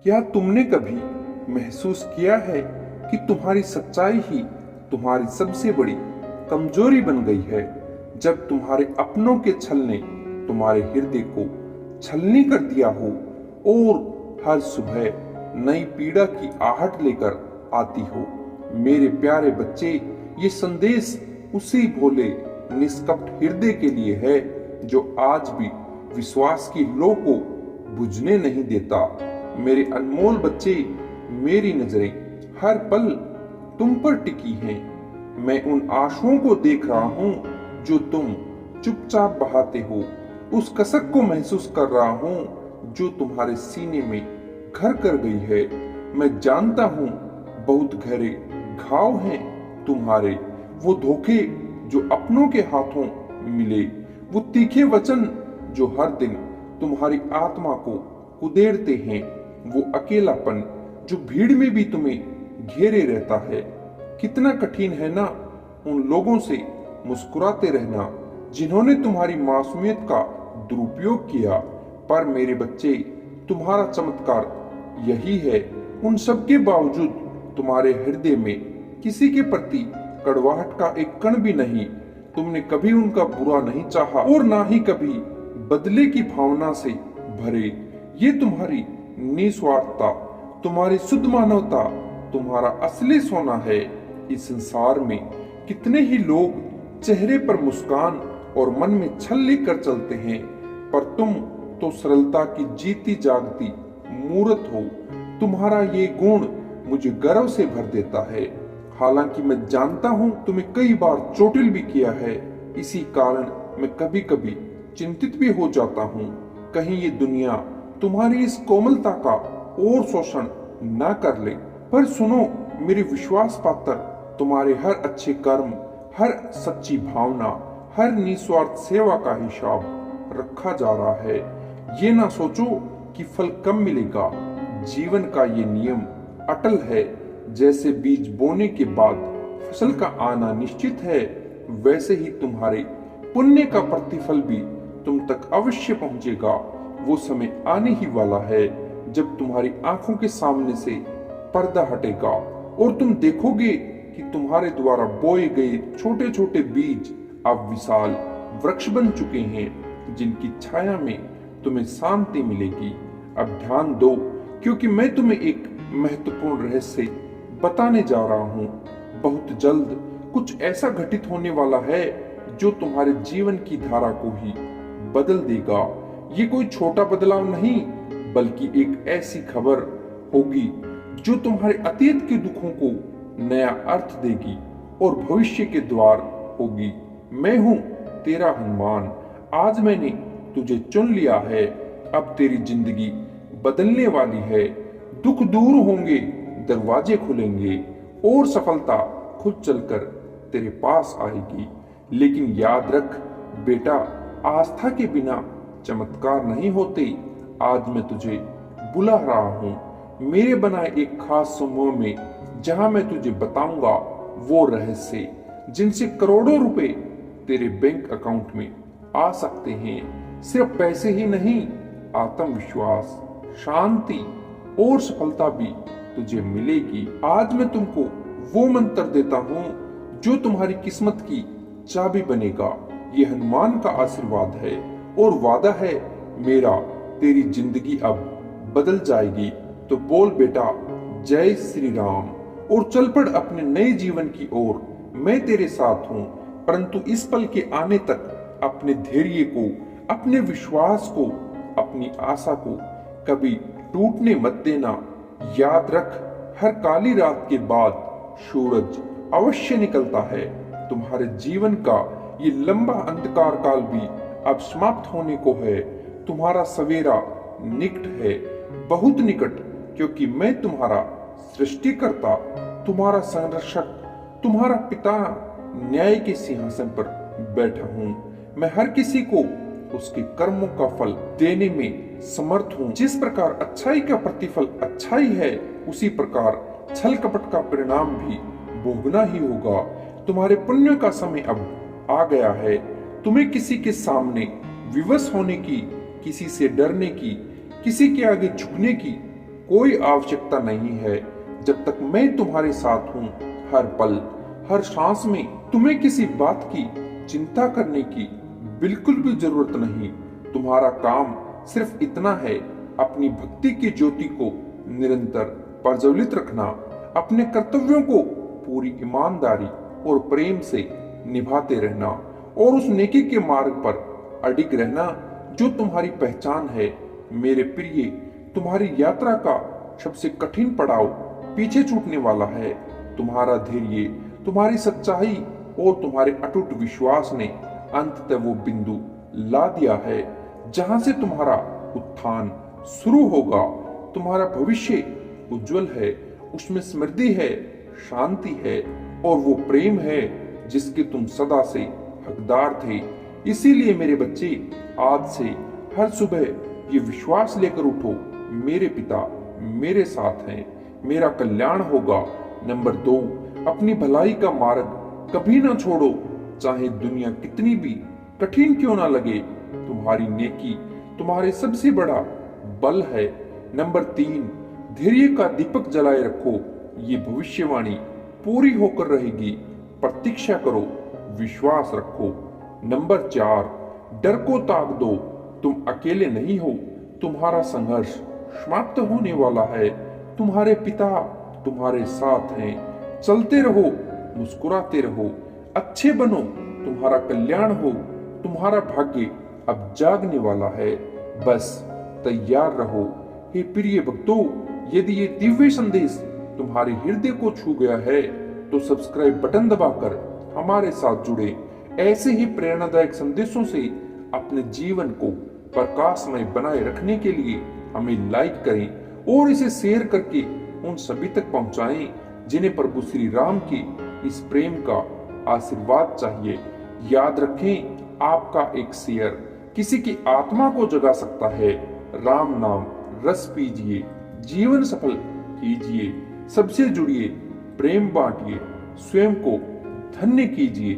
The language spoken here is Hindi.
क्या तुमने कभी महसूस किया है कि तुम्हारी सच्चाई ही तुम्हारी सबसे बड़ी कमजोरी बन गई है? जब तुम्हारे अपनों के छल ने तुम्हारे हृदय को छलनी कर दिया हो और हर सुबह नई पीड़ा की आहट लेकर आती हो। मेरे प्यारे बच्चे, ये संदेश उसी भोले निष्कपट हृदय के लिए है जो आज भी विश्वास की लौ को बुझने नहीं देता। मेरे अनमोल बच्चे, मेरी नजरें हर पल तुम पर टिकी हैं। मैं उन आंसुओं को देख रहा हूँ जो तुम चुपचाप बहाते हो, उस कसक को महसूस कर रहा हूँ जो तुम्हारे सीने में घर कर गई है। मैं जानता हूँ बहुत गहरे घाव हैं तुम्हारे, वो धोखे जो अपनों के हाथों मिले, वो तीखे वचन जो हर दिन तुम्हारी आत्मा को कुदेरते हैं, वो अकेलापन जो भीड़ में भी तुम्हें घेरे रहता है। कितना कठिन है ना उन लोगों से मुस्कुराते रहना जिन्होंने तुम्हारी मासूमियत का दुरुपयोग किया। पर मेरे बच्चे, तुम्हारा चमत्कार यही है, उन सब के बावजूद तुम्हारे हृदय में किसी के प्रति कड़वाहट का एक कण भी नहीं। तुमने कभी उनका बुरा नहीं चाहा और ना ही कभी बदले की भावना से भरे। ये तुम्हारी निस्वार्थता, तुम्हारी शुद्ध मानवता, तुम्हारा असली सोना है। इस संसार में कितने ही लोग चेहरे पर मुस्कान और मन में छल लेकर चलते हैं, पर तुम तो सरलता की जीती जागती मूर्त हो। तुम्हारा ये गुण मुझे गर्व से भर देता है। हालांकि मैं जानता हूँ तुम्हें कई बार चोटिल भी किया है, इसी कारण मैं कभी कभी चिंतित भी हो जाता हूँ कहीं ये दुनिया तुम्हारी इस कोमलता का और शोषण न कर ले। पर सुनो मेरे विश्वास पात्र, तुम्हारे हर अच्छे कर्म, हर सच्ची भावना, हर निस्वार्थ सेवा का हिसाब रखा जा रहा है। ये ना सोचो कि फल कम मिलेगा। जीवन का ये नियम अटल है। जैसे बीज बोने के बाद फसल का आना निश्चित है, वैसे ही तुम्हारे पुण्य का प्रतिफल भी तुम तक अवश्य पहुंचेगा। वो समय आने ही वाला है जब तुम्हारी आंखों के सामने से पर्दा हटेगा और तुम देखोगे कि तुम्हारे द्वारा बोए गए छोटे छोटे बीज अब विशाल वृक्ष बन चुके हैं, जिनकी छाया में तुम्हें शांति मिलेगी। अब ध्यान दो, क्योंकि मैं तुम्हें एक महत्वपूर्ण रहस्य बताने जा रहा हूँ। बहुत जल्द कुछ ऐसा घटित होने वाला है जो तुम्हारे जीवन की धारा को ही बदल देगा। ये कोई छोटा बदलाव नहीं, बल्कि एक ऐसी खबर होगी जो तुम्हारे अतीत के दुखों को नया अर्थ देगी और भविष्य के द्वार होगी। मैं हूँ तेरा हनुमान। आज मैंने तुझे चुन लिया है। अब तेरी जिंदगी बदलने वाली है। दुख दूर होंगे, दरवाजे खुलेंगे और सफलता खुद चलकर तेरे पास आएगी। लेकिन याद रख बेटा, आस्था के बिना चमत्कार नहीं होते। आज मैं तुझे बुला रहा हूँ मेरे बनाए एक खास समूह में, जहां मैं तुझे बताऊंगा वो रहस्य जिनसे करोड़ों रुपए तेरे बैंक अकाउंट में आ सकते हैं। सिर्फ पैसे ही नहीं, आत्मविश्वास, शांति और सफलता भी तुझे मिलेगी। आज मैं तुमको वो मंत्र देता हूँ जो तुम्हारी किस्मत की चाबी बनेगा। ये हनुमान का आशीर्वाद है और वादा है मेरा, तेरी जिंदगी अब बदल जाएगी। तो बोल बेटा, जय श्री राम और चल पड़ अपने नए जीवन की ओर। मैं तेरे साथ हूँ, परंतु इस पल के आने तक अपने धैर्य को, अपने विश्वास को, अपनी आशा को कभी टूटने मत देना। याद रख, हर काली रात के बाद सूरज अवश्य निकलता है। तुम्हारे जीवन का ये लंबा अंधकार काल भी अब समाप्त होने को है। तुम्हारा सवेरा निकट है, बहुत निकट, क्योंकि मैं तुम्हारा सृष्टिकर्ता, तुम्हारा संरक्षक, तुम्हारा पिता न्याय के सिंहासन पर बैठा हूँ। मैं हर किसी को उसके कर्मों का फल देने में समर्थ हूँ। जिस प्रकार अच्छाई का प्रतिफल अच्छाई है, उसी प्रकार छल कपट का परिणाम भी भोगना ही होगा। तुम्हारे पुण्य का समय अब आ गया है। तुम्हें किसी के सामने विवश होने की, किसी से डरने की, किसी के आगे झुकने की कोई आवश्यकता नहीं है। जब तक मैं तुम्हारे साथ हूँ, हर पल हर सांस में तुम्हें किसी बात की चिंता करने की बिल्कुल भी जरूरत नहीं। तुम्हारा काम सिर्फ इतना है, अपनी भक्ति की ज्योति को निरंतर प्रज्वलित रखना, अपने कर्तव्यों को पूरी ईमानदारी और प्रेम से निभाते रहना और उस नेकी के मार्ग पर अडिग रहना जो तुम्हारी पहचान है। मेरे प्रिय, तुम्हारी यात्रा का सबसे कठिन पड़ाव पीछे छूटने वाला है। तुम्हारा धैर्य, तुम्हारी सच्चाई और तुम्हारे अटूट विश्वास ने अंततः वो बिंदु ला दिया है जहां से तुम्हारा उत्थान शुरू होगा। तुम्हारा भविष्य उज्जवल है, उसमें समृद्धि है, शांति है और वो प्रेम है जिसके तुम सदा से हकदार थे। इसीलिए मेरे बच्चे, आज से हर सुबह ये विश्वास लेकर उठो, मेरे पिता मेरे साथ हैं, मेरा कल्याण होगा। नंबर 2, अपनी भलाई का मार्ग कभी ना छोड़ो, चाहे दुनिया कितनी भी कठिन क्यों ना लगे। तुम्हारी नेकी तुम्हारे सबसे बड़ा बल है। नंबर 3, धैर्य का दीपक जलाए रखो, ये भविष्यवाणी पूरी होकर रहेगी। प्रतीक्षा करो, विश्वास रखो। नंबर 4, डर को ताक दो, तुम अकेले नहीं हो, तुम्हारा संघर्ष समाप्त होने वाला है। तुम्हारे पिता तुम्हारे साथ हैं। चलते रहो, मुस्कुराते रहो, अच्छे बनो, तुम्हारा कल्याण हो। तुम्हारा भाग्य अब जागने वाला है, बस तैयार रहो। हे प्रिय भक्तों, यदि ये दिव्य संदेश तुम्हारे हृदय को छू गया है तो सब्सक्राइब बटन दबाकर हमारे साथ जुड़े। ऐसे ही प्रेरणादायक संदेशों से अपने जीवन को प्रकाशमय बनाए रखने के लिए हमें लाइक करें और इसे शेयर करके उन सभी तक पहुंचाएं जिन्हें प्रभु श्री राम की इस प्रेम का आशीर्वाद चाहिए। याद रखें, आपका एक शेयर किसी की आत्मा को जगा सकता है। राम नाम रस पीजिए, जीवन सफल कीजिए, सबसे जुड़िए, प्रेम बांटिए, स्वयं को धन्य कीजिए।